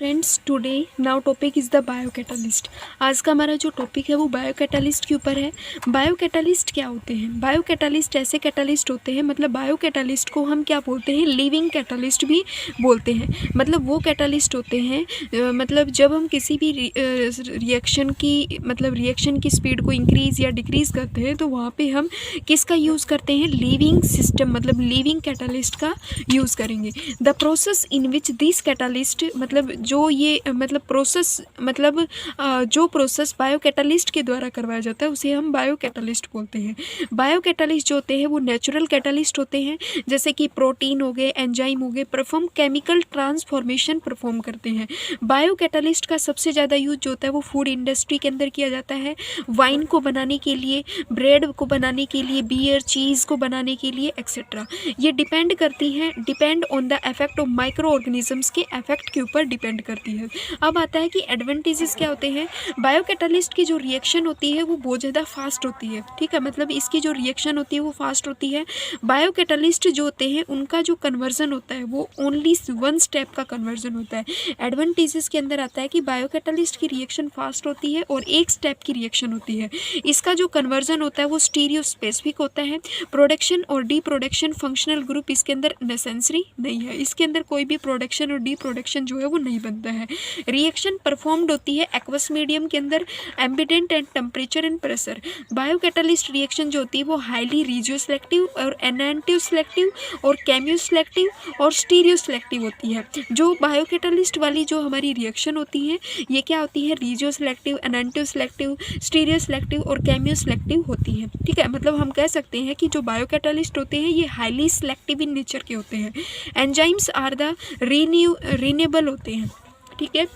Friends, today now topic is the biocatalyst. आज का हमारा जो टॉपिक है वो बायोकैटालिस्ट के ऊपर है। बायोकैटालिस्ट क्या होते हैं? बायोकैटालिस्ट ऐसे कैटालिस्ट होते हैं, मतलब बायोकैटालिस्ट को हम क्या बोलते हैं, लिविंग कैटालिस्ट भी बोलते हैं। मतलब वो कैटालिस्ट होते हैं मतलब जब हम किसी भी रिएक्शन की स्पीड को इंक्रीज़ या डिक्रीज़ करते हैं तो वहाँ पे हम किसका यूज़ करते हैं, लिविंग सिस्टम मतलब लिविंग कैटालिस्ट का यूज़ करेंगे। The process in which this catalyst मतलब जो ये जो प्रोसेस बायोकैटालिस्ट के द्वारा करवाया जाता है उसे हम बायोकैटालिस्ट बोलते हैं। बायोकैटालिस्ट जो होते हैं वो नेचुरल कैटालिस्ट होते हैं, जैसे कि प्रोटीन हो गए, एंजाइम हो गए, परफॉर्म केमिकल ट्रांसफॉर्मेशन परफॉर्म करते हैं। बायोकैटालिस्ट का सबसे ज़्यादा यूज जो होता है वो फूड इंडस्ट्री के अंदर किया जाता है, वाइन को बनाने के लिए, ब्रेड को बनाने के लिए, बियर चीज़ को बनाने के लिए एक्सेट्रा। ये depend on the effect of micro organisms के इफेक्ट के ऊपर डिपेंड करती है। अब आता है कि एडवांटेजेस क्या होते हैं। बायोकैटालिस्ट की जो रिएक्शन होती है वो बहुत ज़्यादा फास्ट होती है, ठीक है, मतलब इसकी जो रिएक्शन होती है वो फास्ट होती है। बायोकैटालिस्ट जो होते हैं उनका जो कन्वर्जन होता है वो ओनली वन स्टेप का कन्वर्जन होता है। एडवांटेजेस के अंदर आता है कि बायोकैटालिस्ट की रिएक्शन फास्ट होती है और एक स्टेप की रिएक्शन होती है। इसका जो कन्वर्जन होता है वो स्टीरियो स्पेसिफिक होता है। प्रोडक्शन और डी प्रोडक्शन फंक्शनल ग्रुप इसके अंदर नेसेसरी नहीं है, इसके अंदर कोई भी प्रोडक्शन और डी प्रोडक्शन जो है वो नहीं बनता है। रिएक्शन परफॉर्म्ड होती है एक्वस मीडियम के अंदर, ambient and temperature and pressure. Biocatalyst reaction जो होती है वो हाईली रिजियो सिलेक्टिव और एनांटिव सिलेक्टिव और केमियो सिलेक्टिव और स्टीरियो सिलेक्टिव होती है। जो बायोकैटालिस्ट वाली जो हमारी रिएक्शन होती है ये क्या होती है, regio selective, एनांटिव selective, stereo selective और केमियो सिलेक्टिव होती है, ठीक है। मतलब हम कह सकते हैं कि जो बायोकैटालिस्ट होते हैं ये हाईली सिलेक्टिव इन नेचर के होते हैं। एंजाइम्स आर द रीन्यूएबल होते हैं, ठीक है।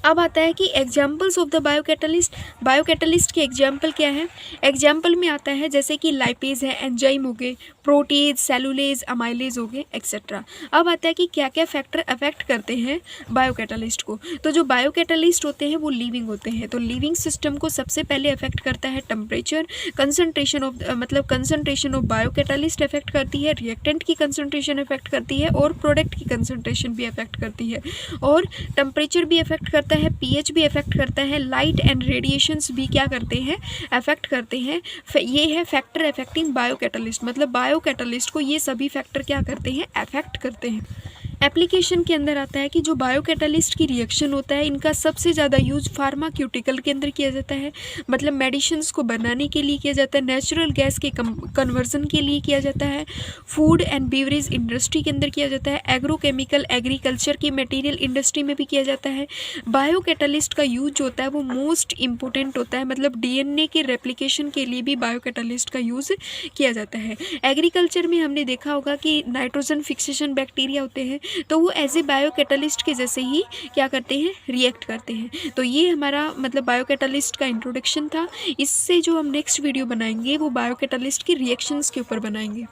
अब आता है कि एग्जाम्पल्स ऑफ द बायोकैटालिस्ट। बायोकैटालिस्ट के एग्जाम्पल क्या है? एग्जाम्पल में आता है जैसे कि लाइपेज है, एंजाइम हो गए, प्रोटीज, सेलुलेज, अमाइलेज हो गए एक्सेट्रा। अब आता है कि क्या क्या फैक्टर अफेक्ट करते हैं बायोकैटालिस्ट को। तो जो बायोकैटालिस्ट होते हैं वो लिविंग होते हैं, तो लिविंग सिस्टम को सबसे पहले अफेक्ट करता है टेम्परेचर, कंसनट्रेशन ऑफ बायोकैटालिस्ट अफेक्ट करती है, रिएक्टेंट की कंसनट्रेशन अफेक्ट करती है और प्रोडक्ट की कंसनट्रेशन भी अफेक्ट करती है। और टेम्परेचर भी अफेक्ट करता है, पीएच भी अफेक्ट करता है, लाइट एंड रेडिएशंस भी क्या करते हैं, अफेक्ट करते हैं। ये है फैक्टर अफेक्टिंग बायोकैटालिस्ट, मतलब बायोकैटालिस्ट को ये सभी फैक्टर क्या करते हैं, अफेक्ट करते हैं। एप्लीकेशन के अंदर आता है कि जो बायोकैटालिस्ट की रिएक्शन होता है इनका सबसे ज़्यादा यूज फार्माक्यूटिकल के अंदर किया जाता है, मतलब मेडिसिन्स को बनाने के लिए किया जाता है, नेचुरल गैस के कन्वर्जन के लिए किया जाता है, फूड एंड बेवरेज इंडस्ट्री के अंदर किया जाता है, एग्रोकेमिकल एग्रीकल्चर की मटेरियल इंडस्ट्री में भी किया जाता है। बायोकैटालिस्ट का यूज जो होता है वो मोस्ट इंपॉर्टेंट होता है, मतलब डीएनए के रेप्लिकेशन के लिए भी बायोकैटालिस्ट का यूज़ किया जाता है। एग्रीकल्चर में हमने देखा होगा कि नाइट्रोजन फिक्सेशन बैक्टीरिया होते हैं, तो वो एज ए बायोकैटालिस्ट के जैसे ही क्या करते हैं, रिएक्ट करते हैं। तो ये हमारा मतलब बायोकैटालिस्ट का इंट्रोडक्शन था। इससे जो हम नेक्स्ट वीडियो बनाएंगे वो बायोकैटालिस्ट की रिएक्शंस के ऊपर बनाएंगे।